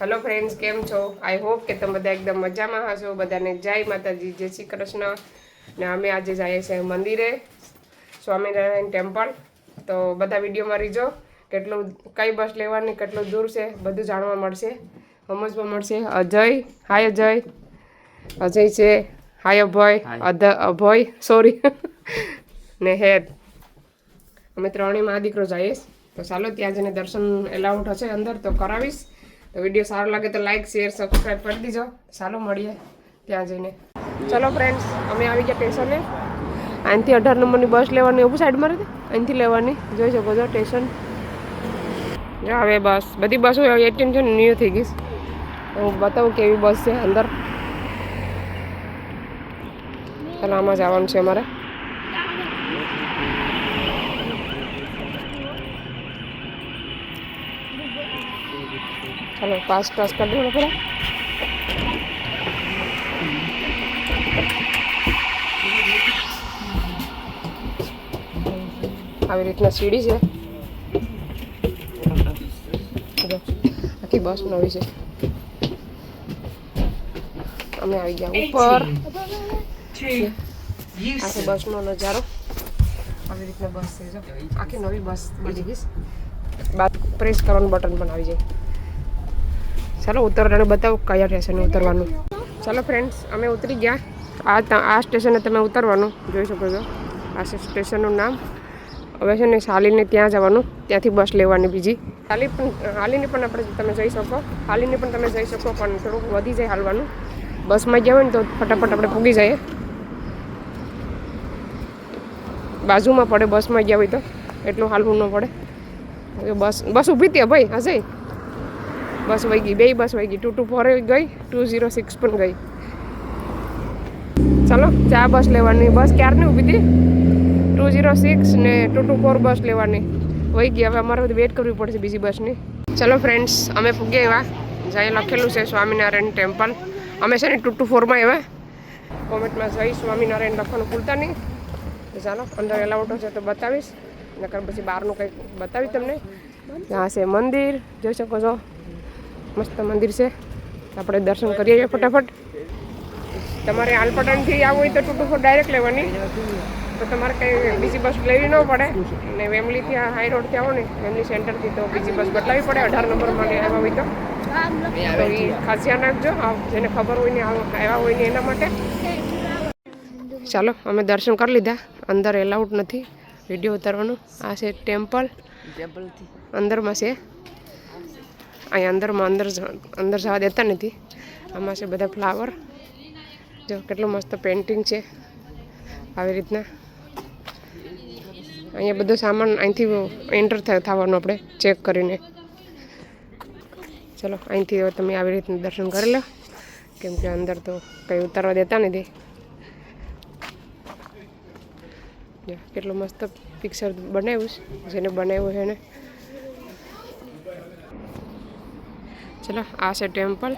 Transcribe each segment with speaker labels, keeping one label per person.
Speaker 1: Hello friends, કેમ છો? I hope કે તમે બધા એકદમ મજામાં હશો. બધાને જય માતાજી, જય શ્રી કૃષ્ણ. ને અમે આજે જઈએ છીએ મંદિરે, સ્વામિનારાયણ ટેમ્પલ. તો બધા વિડીયોમાં રીજો, કેટલું કઈ બસ લેવાની, કેટલું દૂર છે, બધું જાણવા મળશે, સમજવા મળશે. અજય, હાય અજય. અજય છે, હાય અભય સોરી ને હેત. અમે ત્રણેય મા દીકરો જઈશ. તો ચાલો ત્યાં જઈને દર્શન એલાઉટ હશે અંદર તો કરાવીશ. તો વિડીયો સારો લાગે તો લાઈક શેર સબસ્ક્રાઈબ કરી દીજો. ચાલો મળીએ ત્યાં જઈને. ચલો ફ્રેન્ડ્સ, અમે આવી ગયા સ્ટેશને. અહીંથી 18 નંબરની બસ લેવાની, એવું સાઈડમાં રહી અહીંથી લેવાની. જોઈ શકો છો સ્ટેશન. હવે બસ બધી બસો 18 છે ને ન્યૂ થઈ ગઈ. હું બતાવું કેવી બસ છે અંદર. ચાલો આમાં જવાનું છે અમારે. चलो पास क्रॉस कर दो थोड़ा. આવી રીતના સીડી છે. આખી બસ નવી છે. અમે આવી ગયા ઉપર. આખી બસનો નજારો આવી રીતના બસ છે. જો આખી નવી બસ બની ગઈ. બાદ પ્રેસ કરવાનું બટન પણ આવી જાય. ચાલો ઉતરવાનું બતાવું કયા સ્ટેશને ઉતરવાનું. ચાલો ફ્રેન્ડ્સ, અમે ઉતરી ગયા. આ સ્ટેશને તમે ઉતરવાનું જોઈ શકો છો. આ સ્ટેશનનું નામ. હવે છે ને હાલીને ત્યાં જવાનું, ત્યાંથી બસ લેવાની બીજી. હાલીને પણ તમે જઈ શકો, હાલીને પણ તમે જઈ શકો, પણ થોડુંક વધી જાય હાલવાનું. બસમાં ગયા હોય ને તો ફટાફટ આપણે પૂગી જઈએ. બાજુમાં પડે બસમાં ગયા હોય તો, એટલું હાલવું ન પડે. બસ ઊભી હતી ભાઈ. હશે બસ વહી ગઈ, બે બસ વહી ગઈ. 224 ગઈ, 206 પણ ગઈ. ચાલો ચા બસ લેવાની. બસ ક્યારની ઊભી હતી, 206 ને 224 બસ લેવાની વહી ગઈ. હવે અમારે બધી વેટ કરવી પડશે બીજી બસની. ચલો ફ્રેન્ડ્સ, અમે પૂગ્યા એવા જ્યાં લખેલું છે સ્વામિનારાયણ ટેમ્પલ. અમે છે ને 224માં એવા કોમેન્ટમાં જઈ સ્વામિનારાયણ લખવાનું ભૂલતા નહીં. ચાલો અંદર એલાઉટ છે તો બતાવીશ, નકર પછી બહારનું કંઈક બતાવીશ તમને. ત્યાં છે મંદિર, જોઈ શકો છો. મસ્ત મંદિર છે. આપણે દર્શન કરીએ છીએ ફટાફટ. તમારે આલપટણથી આવવું હોય તો 224 ડાયરેક્ટ લેવાની, તો તમારે કંઈ બીજી બસ લેવી ન પડે. અને વેમલીથી હાઈ રોડથી આવો ને, વેમલી સેન્ટરથી, તો બીજી બસ બદલાવી પડે 18 નંબરમાં આવ્યા હોય તો એ ખાસ ધ્યાન રાખજો. જેને ખબર હોય ને આવ્યા હોય ને એના માટે. ચાલો અમે દર્શન કરી લીધા. અંદર એલાઉડ નથી વિડીયો ઉતારવાનું. આ છે ટેમ્પલ, અંદરમાં છે. અહીંયા અંદર જવા દેતા નથી. આમાં છે બધા ફ્લાવર. જો કેટલું મસ્ત પેઇન્ટિંગ છે આવી રીતના. અહીંયા બધો સામાન અહીંથી એન્ટર થવાનું આપણે ચેક કરીને. ચલો અહીંથી તમે આવી રીતના દર્શન કરી લો, કેમ કે અંદર તો કંઈ ઉતારવા દેતા નથી. કેટલું મસ્ત પિક્ચર બનાવ્યું છે, જેને બનાવ્યું છે એને. ચલો આ છે ટેમ્પલ.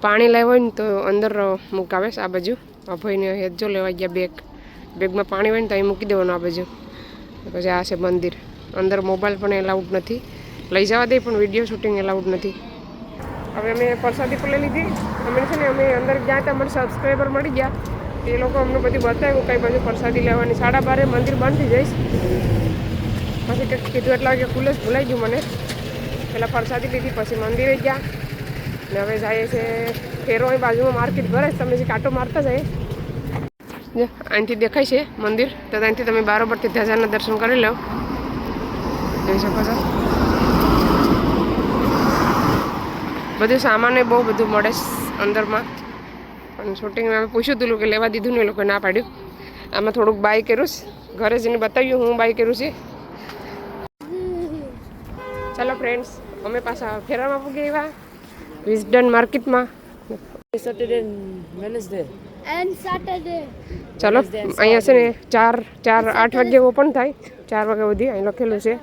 Speaker 1: પાણી લેવું હોય ને તો અંદર મુકાવે આ બાજુ. અભયને હેજો લેવા ગયા બેગમાં પાણી હોય ને તો અહીં મૂકી દેવાનું આ બાજુ. પછી આ છે મંદિર. અંદર મોબાઈલ પણ એલાઉડ નથી, લઈ જવા દે પણ વિડીયો શૂટિંગ એલાઉડ નથી. હવે અમે પ્રસાદી પણ લઈ લીધી. અમે અંદર ગયા હતા, અમને સબસ્ક્રાઈબર મળી ગયા. એ લોકો અમને બધું બતાવ્યું કઈ બાજુ પ્રસાદી લેવાની. 12:30 મંદિર બંધ થઈ જઈશ. પછી કંઈક કીધું એટલા વાગે ખુલ્લે જ ભૂલાઈ ગયું મને. પહેલાં પ્રસાદી લીધી, પછી મંદિરે ગયા. ને હવે જાય છે ફેરો. અહીં બાજુમાં માર્કેટ ભરે છે, તમે જે કાંટો મારતા જાય. અહીંથી દેખાય છે મંદિર, તો અહીંથી તમે બરાબરથી ધજાના દર્શન કરી લો. જોઈ શકો છો. બધું સામાન બહુ બધું મળે અંદરમાં. પણ શૂટિંગમાં અમે પૂછ્યું હતું કે લેવા દીધું ને, એ લોકો ના પાડ્યું. આમાં થોડુંક બાય કર્યું છે, ઘરે જઈને બતાવ્યું હું બાય કર્યું છે. ચાલો ફ્રેન્ડ્સ, અમે પાછા ફેરામાં પૂગી એવા વિઝડન માર્કેટમાં. ચાલો અહીંયા છે ને 8 વાગે ઓપન થાય, 4 વાગ્યા સુધી અહીં લખેલું છે.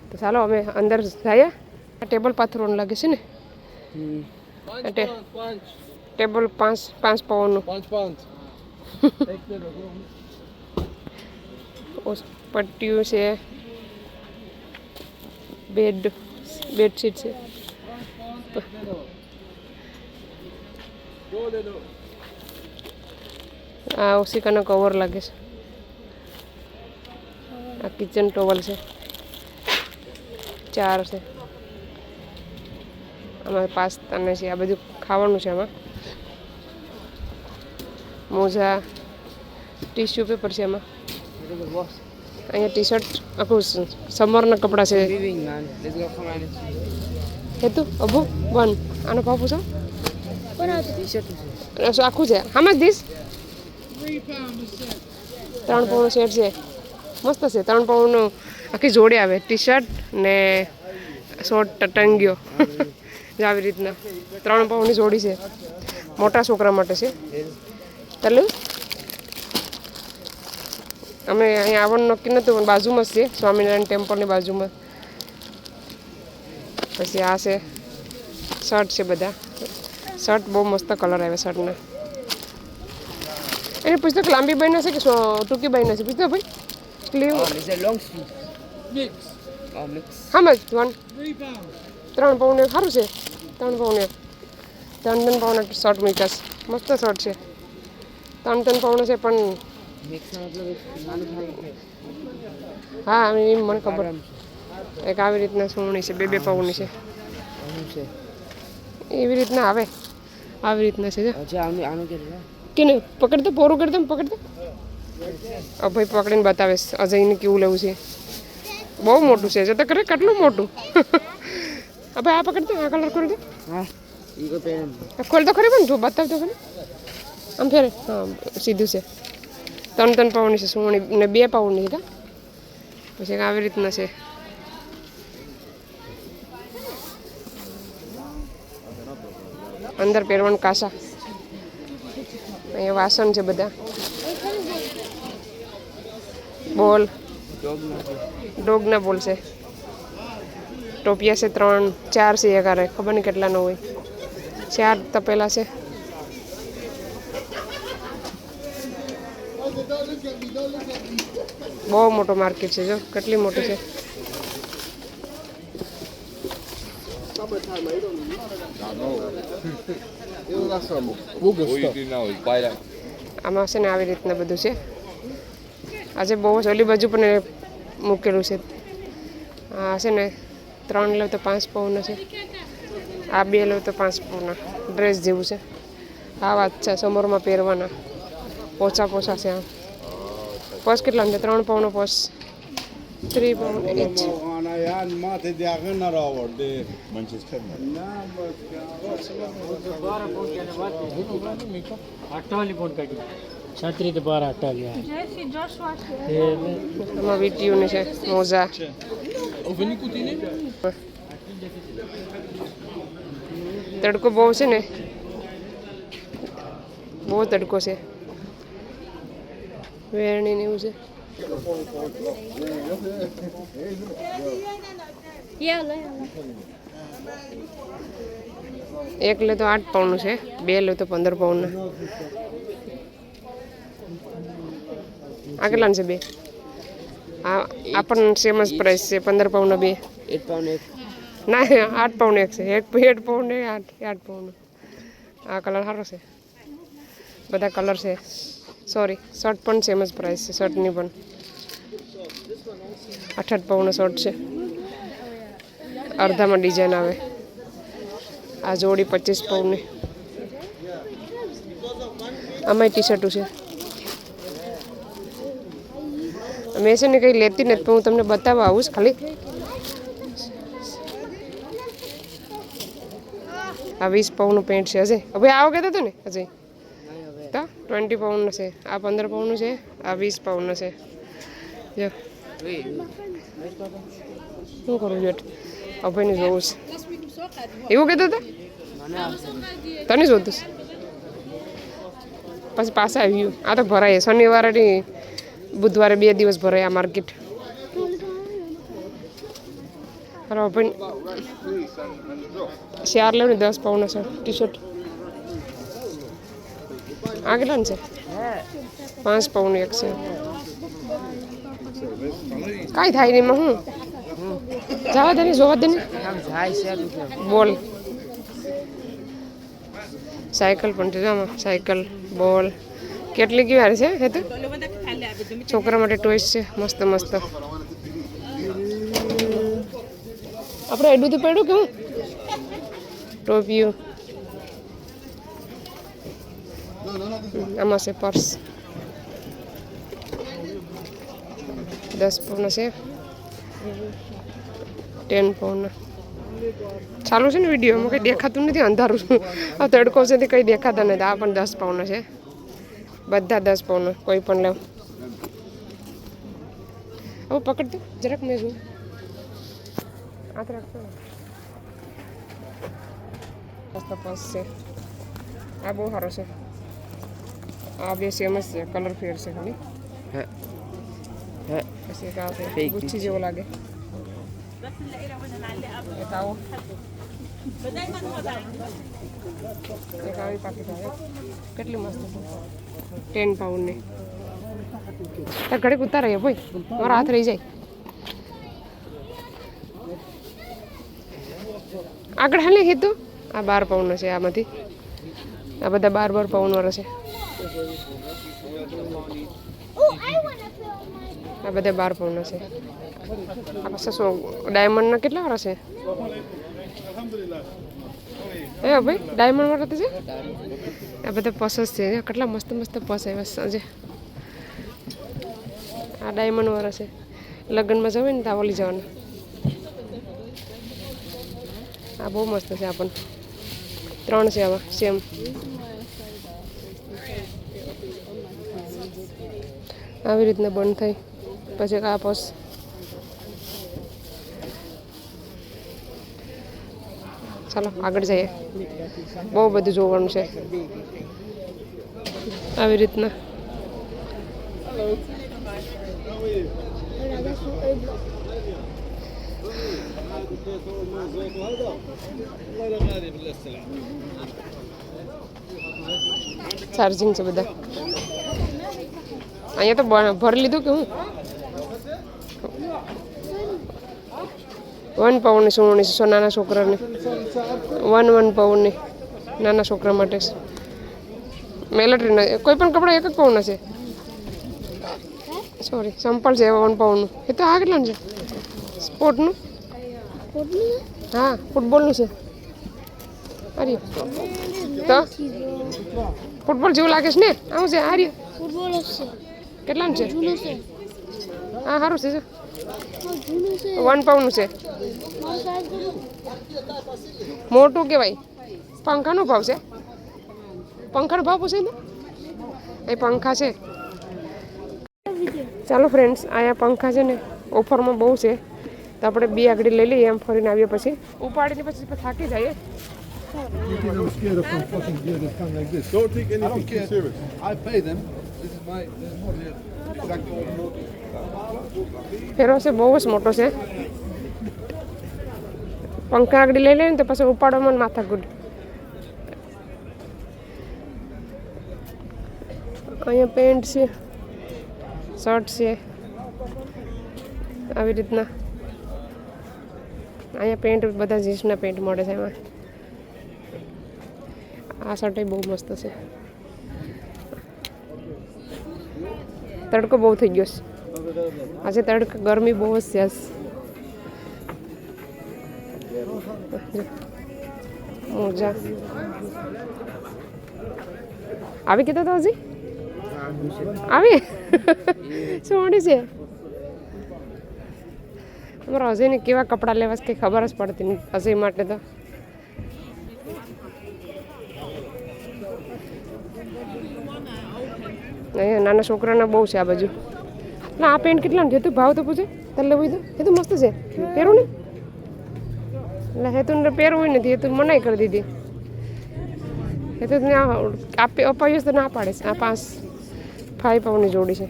Speaker 1: તો ચાલો અમે અંદર જઈએ. આ ટેબલ પાથરવાનું લાગે છે ને, ટેબલ 5 પાઉન્ડનું. પટ્ટીઓ છે, બેડશીટ છે. उसी का कवर लगे છે આ કિચન ટોવલ છે 4 છે આમાં પાસ્તા ને છે આ બધું ખાવાનું છે આમાં મોજા ટીશ્યુ પેપર છે આમાં અહીંયા ટી શર્ટ આખું સમરના કપડા છે હેતુ અબુ વન આનો ભાવ પૂછો આખું છે હા મચ ધીસ 3 પાઉન્ડ સેટ છે મસ્ત છે 3 પાઉન્ડનું આખી જોડી આવે ટી શર્ટ ને શોર્ટ ટંગ્યો આવી રીતના 3 પાઉન્ડની જોડી છે મોટા છોકરા માટે છે ચાલુ અમે અહીંયા આવવાનું નક્કી નહોતું પણ બાજુમાં જ છે સ્વામિનારાયણ ટેમ્પલની બાજુમાં પછી આ છે શર્ટ છે બધા શર્ટ બહુ મસ્ત કલર આવે શર્ટના એને પૂછતો કે લાંબી બાઈના છે કે ટૂંકી બાઈના છે પૂછતો ભાઈ સ્લીવ હા મચ 3 પાઉન્ડ સારું છે 3 પાઉન્ડ 3 પાઉન્ડ શર્ટ મૂક્યા મસ્ત શર્ટ છે 3 પાઉન્ડ છે પણ હા મને ખબર એક આવી રીતના સોની છે 2 પાઉન્ડની છે એવી રીતના આવે આવી રીતના છે કે નહીં પકડ તો પોરું કરી દો પકડ દો ભાઈ પકડીને બતાવે અજયને કેવું લેવું છે બહુ મોટું છે જો તો કરે કેટલું મોટું ભાઈ આ પકડ દો આ કલર કરી દો ખોલ તો ખરી પણ જો બતાવ તો ખરી આમ ફેરે હા સીધું છે 3 પાઉન્ડની છે સોની ને 2 પાઉન્ડની છે પછી આવી રીતના છે અંદર પહેરવાનું કાસા અહીંયા વાસણ છે બધા બોલ ડોગના બોલ છે ટોપિયા છે 3 4 છે એકારે ખબર નહીં કેટલાનો હોય 4 તપેલા છે બહુ મોટો માર્કેટ છે જો કેટલી મોટી છે આમાં છે ને આવી રીતના બધું છે આજે બહુ ઓલી બાજુ પણ મૂકેલું છે આ છે ને 3 લો તો 5 પાઉન્ડ છે આ 2 લો તો 5 પાઉન્ડ ડ્રેસ જેવું છે આ વાત છે સમરમાં પહેરવાના પોચા છે આમ પર્સ કેટલા છે 3 પાઉન્ડ પર્સ 3 પાઉન્ડ each
Speaker 2: छतरी तो बाहर हटा गया
Speaker 1: આમાં વીટીઓને છે મોજા તડકો બહુ છે ને બહુ તડકો છે વેરણી ને એવું છે એક લે તો 8 પાઉન્ડનું છે 2 લે તો 15 પાઉન્ડના આ કેટલાનું છે 2 આ પણ સેમ જ પ્રાઇસ છે 15 પાઉન્ડના 2
Speaker 2: 8 पाउंड एक
Speaker 1: ના 8 પાઉન્ડ એક છે 8 પાઉન્ડ 8 પાઉન્ડ આ કલર સારો છે બધા કલર છે સોરી શર્ટ પણ સેમ જ પ્રાઇસ છે શર્ટની પણ 8 પાઉન્ડનો શર્ટ છે અડધામાં ડિઝાઇન આવે આ જોડી 25 પાઉન્ડની આમાં ટી શર્ટું છે મેં છે ને કંઈ લેતી નથી પણ હું તમને બતાવવા આવું જ ખાલી આ 20 પાઉન્ડનું પેન્ટ છે અજય હવે આવો કહેતો હતો ને અજય તો 20 પાઉન્ડનો છે આ 15 પાઉન્ડનું છે આ 20 પાઉન્ડનો છે જો શું કરું વેટ અભયને જોવું છે એવું કહેતો હતો તને જોતું છે પછી પાછા આવ્યું આ તો ભરાય શનિવારે બુધવારે 2 દિવસ ભરાય આ માર્કેટ અરે અભય ચાર લેવું ને 10 પાઉન્ડનો છે ટી શર્ટ આ કેટલાનું છે 5 પાઉન્ડ એક છે કાંઈ થાય નહીં એમાં હું જવા દે ને જોવા દે ને બોલ સાયકલ પણ છે જો આમાં સાયકલ બોલ કેટલી કી વાર છે હે તો છોકરા માટે ટોયસ છે મસ્ત મસ્ત આપણે એડું તો પડ્યું કેવું ટોપિયું આમાં છે પર્સ 10 પાઉન્ડ છે 10 પાઉન્ડ ચાલુ છે ને વિડીયોમાં કંઈ દેખાતું નથી અંધારું આ તડકો છે તે કંઈ દેખાતા નથી આ પણ 10 પાઉન્ડ છે બધા 10 પાઉન્ડ કોઈ પણ લેવ હવે પકડ દો જરાક મેં જોઉં હાથ રાખતો મસ્ત પર્સ છે આ બહુ સારો છે આ બે સેમ જ છે કલર ફેર છે ખાલી પછી એક આ છે ગુચ્છી જેવો લાગે એક આવો એક આવી પાકીટ આવે કેટલી મસ્ત છે 10 પાઉન્ડની તાર ઘડીક ઉતારાય ભાઈ મારો હાથ રહી જાય આગળ હાલે કીધું આ 12 પાઉન્ડનો છે આમાંથી આ બધા 12 પાઉન્ડ વાળા છે આ બધા 12 પાઉન્ડના છે આ પાસે શું ડાયમંડના કેટલા વાળા છે એ ભાઈ ડાયમંડ વાળા તો છે આ બધા પર્સ છે કેટલા મસ્ત મસ્ત પર્સ આવ્યા સાંજે આ ડાયમંડ વાળા છે લગ્નમાં જવું ને ત્યાં ઓલી જવાના આ બહુ મસ્ત છે આપણને 3 છે આવા સેમ આવી રીતના બંધ થઈ પછી આ પર્સ ચાલો આગળ જઈએ બહુ બધું જોવાનું છે આવી રીતના ચાર્જિંગ છે બધા અહીંયા તો ભરી લીધું કે હું 1 પાઉન્ડની સોની છે નાના છોકરાને 1 પાઉન્ડની નાના છોકરા માટે મિલિટરીના કોઈ પણ કપડા 1 પાઉન્ડના છે સોરી સંપલ છે 1 પાઉન્ડનું એ તો આ કેટલાનું છે સ્પોર્ટનું હા ફૂટબોલનું છે અરે તો ફૂટબોલ જેવું લાગે છે ને આવું છે આર્ય કેટલાનું છે હા સારું છે 1 પાઉન્ડનું છે મોટું કહેવાય પંખાનો ભાવ છે પંખાનો ભાવ પૂછે ને એ પંખા છે ચાલો ફ્રેન્ડ્સ અહીંયા પંખા છે ને ઓફરમાં બહુ છે તો આપણે 2 આગળ લઈ લઈએ એમ ફરીને આવીએ પછી ઉપાડીને પછી થાકી જઈએ
Speaker 3: I'm scared of some fucking gear that come like this. Don't take anything too serious. I pay them. This is my. This is more exactly.
Speaker 1: ફેરો છે બહુ જ મોટો છે પંખા આગળ લઈ લઈએ ને તો પછી ઉપાડવામાં માથા ગુડ અહીંયા પેન્ટ છે શર્ટ છે આવી રીતના અહીંયા પેન્ટ બધા જીન્સના પેન્ટ મળે છે એમાં આ શર્ટ બહુ મસ્ત છે તડકો બહુ થઈ ગયો છે આજે તડકો ગરમી બહુ જ છે મોજા આવી કીધા તો હજી આવી સોની છે અમારા અજયને કેવા કપડાં લેવા કંઈ ખબર જ પડતી નહીં અજય માટે તો અહીંયા નાના છોકરાના બહુ છે આ બાજુ ના આ પેન્ટ કેટલાનું છે તું ભાવ તો પૂછે તારે લેવું તો એ તો મસ્ત છે પહેરું ને એટલે હેતુ પહેરવું નથી એ તો મનાઈ કરી દીધી એ તો અપાવીશ તો ના પાડે છે આ 5 પાઉન્ડની જોડી છે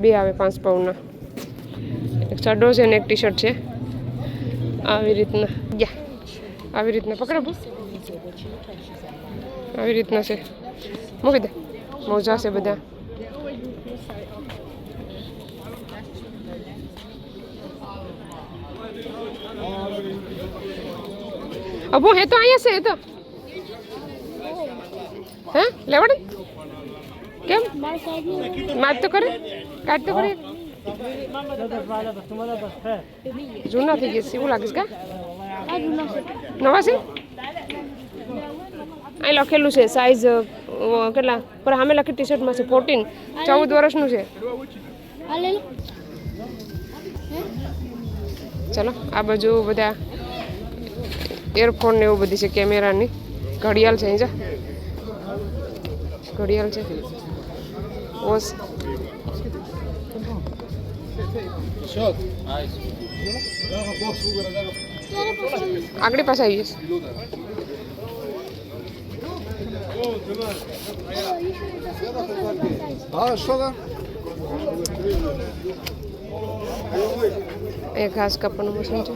Speaker 1: 2 આવે 5 પાઉન્ડના એક ચડ્ડો છે ને એક ટી શર્ટ છે આવી રીતના આવી રીતના પકડો બસ આવી રીતના છે મૂકી દે મોજા છે બધા અબો હે તો અહીંયા છે એ તો હે લેવડી કેમ માત તો કરે કાઢ તો કરે જૂના થઈ ગયા એવું લાગે છે કા નવા છે અહીં લખેલું છે સાઈઝ કેટલા પર સામે લખી ટી શર્ટમાં છે 14 14 વર્ષનું છે ચલો આ બાજુ બધા એરફોન ને એવું બધી છે કેમેરાની ઘડિયાળ છે અહીં જા ઘડિયાળ છે ઓસ
Speaker 3: Shot.
Speaker 1: આગળ પાછા આવીએ
Speaker 3: что там?
Speaker 1: એ ઘાસ કાપવાનું મશીન છે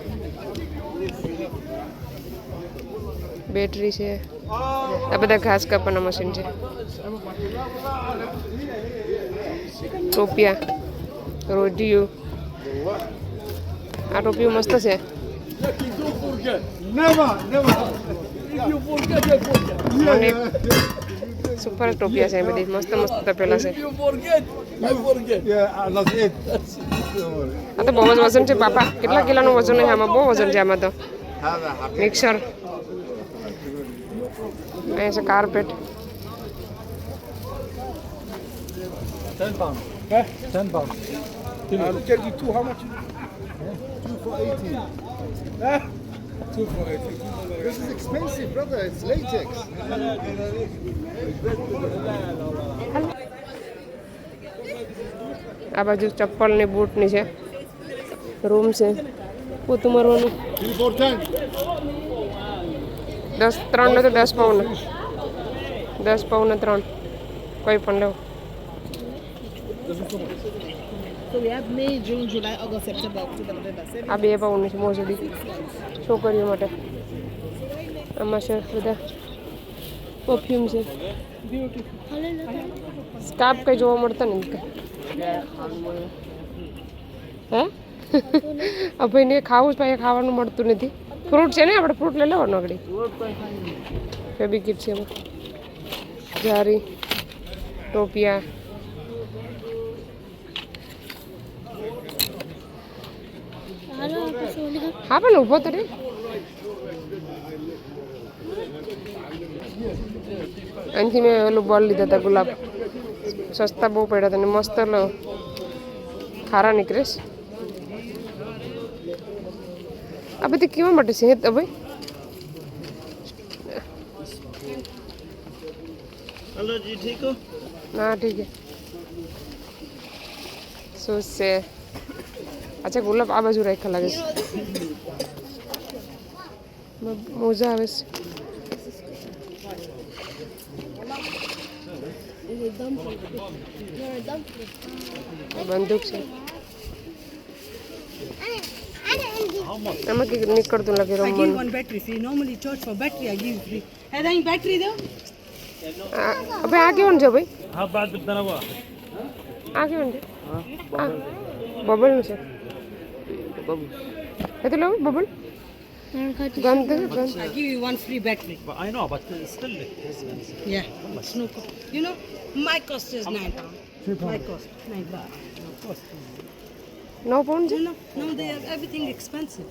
Speaker 1: બેટરી છે આ બધા ઘાસ કાપવાના મશીન છે ટોપિયા રોડિયું આ ટોપિયું મસ્ત છે અને સુપર ટોપિયા છે બધી મસ્ત મસ્ત તપેલા છે
Speaker 3: Yeah, that's it.
Speaker 1: આ તો બહુ જ વજન છે બાપા કેટલા કિલોનું વજન છે આમાં બહુ વજન છે આમાં તો મિક્સર અહીંયા છે carpet
Speaker 3: 10 pounds. 10 pounds. 32, how much? 2 for 18. 2 for 18. This is expensive, brother. It's latex.
Speaker 1: આ બાજુ ચપ્પલ ને બૂટ ની છે રૂમ છે પોતું મારવાનું
Speaker 3: 3 for 10.
Speaker 1: 10 3 ને તો 10 પાઉન્ડ 10 પાઉન્ડ 3 કોઈ પણ લેવું
Speaker 4: So we have May, June, July, August, September, October, November. 7
Speaker 1: આ 2 પાઉન્ડની છે મોજડી છોકરીઓ માટે આમાં છે બધા પરફ્યુમ છે સ્કાર્ફ કંઈ જોવા મળતા નથી હે આ ભાઈને ખાવું જ ભાઈ ખાવાનું મળતું નથી ફ્રૂટ છે ને આપણે ફ્રૂટ લઈ લેવાનું આગળ ફેબિકિટ છે એમાં જારી ટોપિયા હા પણ ઊભો તો રે અહીંથી મેં ઓલું બોલ લીધા હતા ગુલાબ સસ્તા બહુ પડ્યા હતા ને મસ્ત ખારા નીકળે આ બધી કેવા માટે છે તો ભાઈ
Speaker 2: हेलो जी ठीक हो
Speaker 1: हाँ ठीक है शूज से अच्छा गुलाब आ बाजू राखा लगे मोजा आवे बंदूक से એમાં કે નીકળતું લાગે
Speaker 4: I give
Speaker 1: રમવાનું
Speaker 4: one battery free. Normally charge for battery, I give free. Hey, then battery though?
Speaker 1: હવે આ કેવું છે ભાઈ
Speaker 2: हाँ बात बताना हुआ
Speaker 1: આ કેવું છે બબલનું છે એ તો લો બબલ ગંધ ગંધ
Speaker 4: I give you one free battery.
Speaker 2: I know but still expensive
Speaker 4: Yeah. It's no cost. You know, my cost is £9. My cost, £9.
Speaker 1: 9 pound છે
Speaker 4: You know, now they have everything expensive.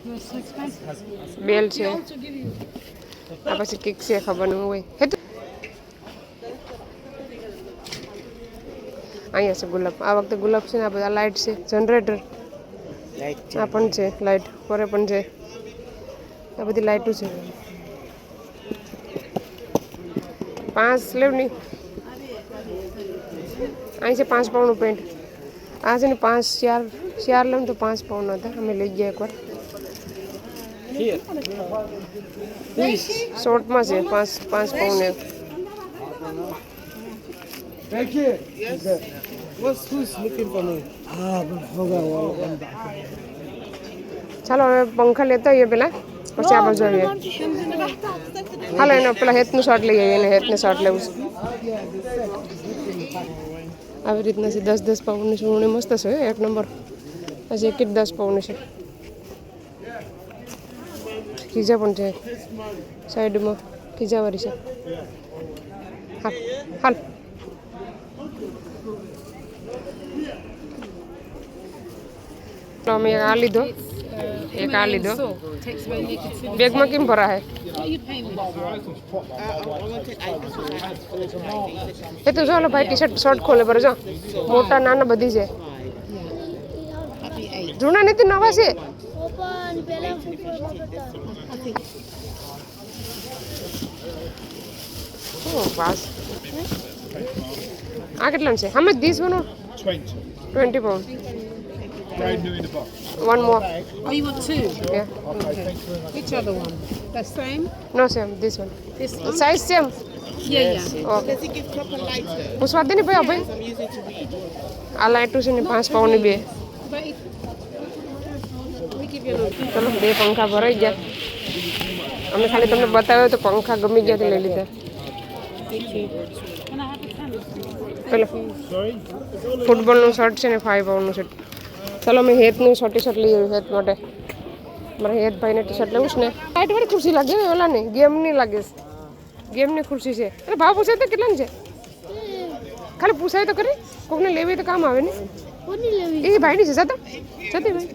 Speaker 4: No, it's so expensive.
Speaker 1: બેલ છે
Speaker 4: They also give you.
Speaker 1: આ પછી kick છે ખબર નહીં હોય હે તો અહીંયા છે ગુલાબ આ વખતે ગુલાબ છે ને આ બધા લાઇટ છે જનરેટર આ પણ છે લાઇટ પરે પણ છે આ બધી લાઇટો છે 5 લેવની અહીં છે 5 પાઉન્ડનું પેન્ટ આ છે ને 4 લેવું તો 5 પાઉન્ડ હતા અમે લઈ ગયા એકવાર શોર્ટમાં છે 5 પાઉન્ડ એક
Speaker 3: Thank you. Yes. Who's looking for me?
Speaker 1: ચાલો હવે પંખા લેતા આવીએ પેલા પછી આ બાજુ આવીએ હાલો એને પેલા હેતનું શર્ટ લઈ આવીએ એને હેતને શર્ટ લેવું છે આવી રીતના છે 10 પાઉન્ડની સુવર્ણી મસ્ત છે એક નંબર આ જેકેટ 10 પાઉન્ડની છે ખીજા પણ છે સાઈડમાં ખીજાવાળી છે હાલ હાલ તો અમે એક આ લીધો એક આ લીધો બેગમાં કેમ ભરા હે એ તો ચાલો ભાઈ ટી શર્ટ શર્ટ ખોલે પર જો મોટા નાના બધી છે જૂના નથી નવા છે પાસ આ કેટલાનું છે હમ ધીસ બનો 20 pound
Speaker 3: Brand new in the box.
Speaker 1: one more
Speaker 4: Oh, you want two?
Speaker 1: yeah
Speaker 4: Which other one? The same?
Speaker 1: no same this one
Speaker 4: This one?
Speaker 1: size same
Speaker 4: Yeah, yeah.
Speaker 1: okay પૂછવા દે ને ભાઈ ભાઈ આ લાઈટું છે ને 5 પાઉન્ડ ની બે
Speaker 4: But it, we give you another.
Speaker 1: ચલો બે પંખા ભરાઈ ગયા અમે ખાલી તમને બતાવ્યો તો પંખા ગમી ગયા તો લઈ લીધા
Speaker 4: Can I have a tennis?
Speaker 1: પેલો ફૂટબોલનું શર્ટ છે ને 5 પાઉન્ડનું શર્ટ ચાલો અમે હેતનું ટી શર્ટ લઈ આવ્યું હેત માટે મારા હેતભાઈને ટી શર્ટ લેવું છે ને લાઇટ વાળી ખુરશી લાગે ને ઓલા ને ગેમની લાગે ગેમની ખુરશી છે અને ભાવ પૂછાય તો કેટલાની છે ખાલી પૂછાય તો કરી કોકને લેવી તો કામ આવે ને એ ભાઈની છે સાતા સાતી ભાઈ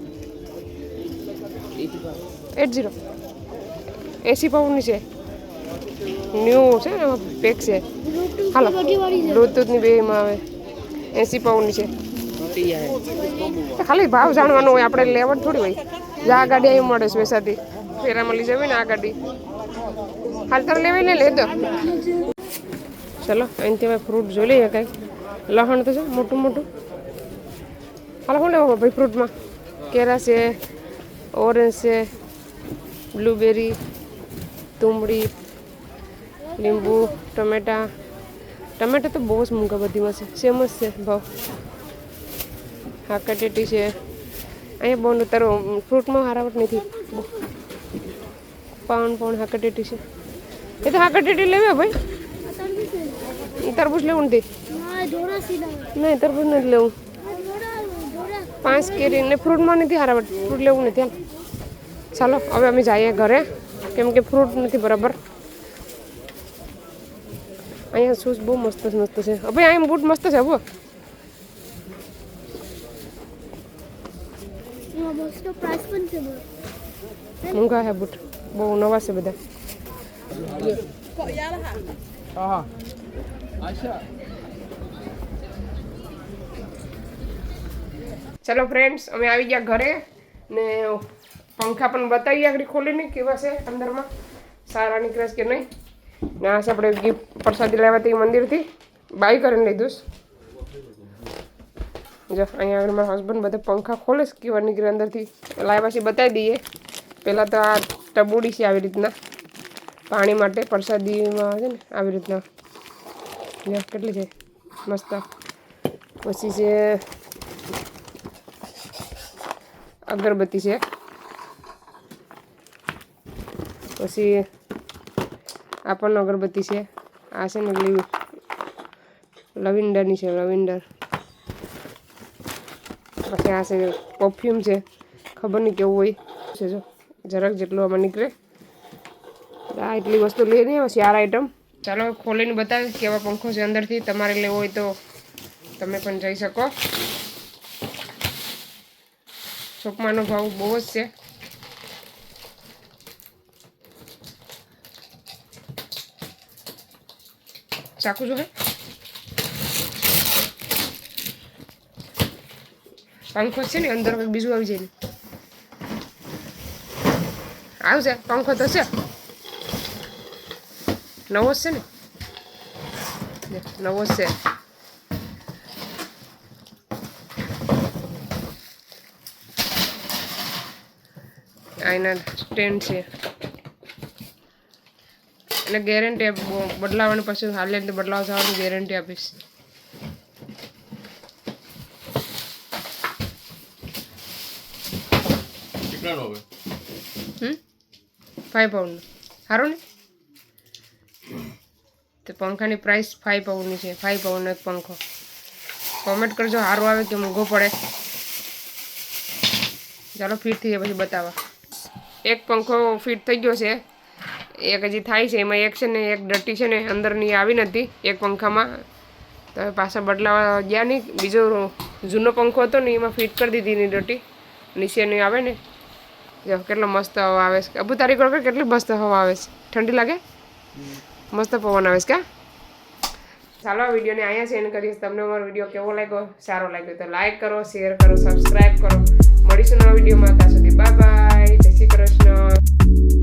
Speaker 1: 80 80 પાઉન્ડની છે ન્યૂ છે ને પેક છે હાલો બ્લૂટૂથની બેમાં આવે 80 પાઉન્ડની છે ખાલી ભાવ જાણવાનો હોય આપણે લેવડ થોડી હોય જે આ ગાડી અહીં મળે સ્પેસાથી ફેરા મળી જવી ને આ ગાડી હાલ તારે લેવી ને લેતો ચલો અહીંથી હવે ફ્રૂટ જોઈ લઈએ કંઈક લહણ તો છે મોટું મોટું હાલ શું લેવો ભાઈ ફ્રૂટમાં કેરા છે ઓરેન્જ છે બ્લુબેરી તુંબડી લીંબુ ટમેટા ટમેટા તો બહુ જ મૂંઘા બધીમાં છે સેમ જ છે ભાવ હાકાટેટી છે અહીંયા બહુ તારો ફ્રૂટમાં હારાવટ નથી પાઉન્ડ હાકાટેટી છે એ તો હાકાટેટી લેવા ભાઈ તરબૂચ લેવું નથી નહીં તરબૂચ નથી લેવું 5 કેરી ને ફ્રૂટમાં નથી હારાવટ ફ્રૂટ લેવું નથી હાલ ચાલો હવે અમે જઈએ ઘરે કેમ કે ફ્રૂટ નથી બરાબર અહીંયા શૂઝ બહુ મસ્ત મસ્ત છે ભાઈ અહીંયા બૂટ મસ્ત છે હવે મૂંઘા હે બૂટ બહુ નવા છે બધા ચલો ફ્રેન્ડ્સ અમે આવી ગયા ઘરે ને પંખા પણ બતાવી આગળ ખોલીને કેવા છે અંદરમાં સારા નીકળે કે નહીં ને આ છે આપણે ગિફ્ટ પ્રસાદી લાવ્યા હતી મંદિરથી બાય કરીને લીધું જો અહીંયા આગળ મારા હસબન્ડ બધા પંખા ખોલે છે કેવા નીકળે અંદરથી લાવ્યા પછી બતાવી દઈએ પહેલાં તો આ ટબુડી છે આવી રીતના પાણી માટે પ્રસાદીમાં છે ને આવી રીતના કેટલી છે મસ્ત પછી છે અગરબત્તી છે પછી આ પણ અગરબત્તી છે આ છે ને લવિન્ડરની છે લવિન્ડર પછી આ છે પરફ્યુમ છે ખબર નહીં કેવું હોય છે જો જરાક જેટલું આમાં નીકળે આ એટલી વસ્તુ લઈ નહીં આવે 4 આઈટમ ચાલો ખોલીને બતાવીશ કેવા પંખો છે અંદરથી તમારે લેવો હોય તો તમે પણ જઈ શકો ચોકમાનો ભાવ બહુ જ છે ચાકુ જો હે પંખો છે ને અંદર કંઈક બીજું આવી જાય ને આવશે પંખો તો છે નવો જ છે ને નવો જ છે આના સ્ટેન્ડ છે એટલે ગેરંટી બદલાવાની પછી હાલે તો બદલાવ થવાની ગેરંટી આપીશ
Speaker 5: કેટલાનો હવે
Speaker 1: 5 પાઉન્ડ સારું ને તો પંખાની પ્રાઇસ 5 પાઉન્ડની છે 5 પાઉન્ડનો એક પંખો કોમેન્ટ કરજો સારું આવે કે મોંઘો પડે ચાલો ફિટ થઈ પછી બતાવવા એક પંખો ફિટ થઈ ગયો છે એક હજી થાય છે, એમાં એક છે ને એક ડટી છે ને અંદરની આવી નથી એક પંખામાં, તો હવે પાછા બદલાવા ગયા નહીં. બીજો જૂનો પંખો હતો ને એમાં ફિટ કરી દીધી એની ડટી નીચેની આવે ને. જો કેટલો મસ્ત હવા આવે છે. અબુ તારી કોલ કેટલી મસ્ત હવા આવે છે. ઠંડી લાગે, મસ્ત પવન આવે છે કા. ચાલો આ વિડીયોને અહીંયા સેન્ડ કરીશ. તમને અમારો વિડીયો કેવો લાગ્યો, સારો લાગ્યો તો લાઈક કરો, શેર કરો, સબસ્ક્રાઈબ કરો. મળીશું નવા વિડીયોમાં. ત્યાં સુધી બાય બાય, જય શ્રી કૃષ્ણ.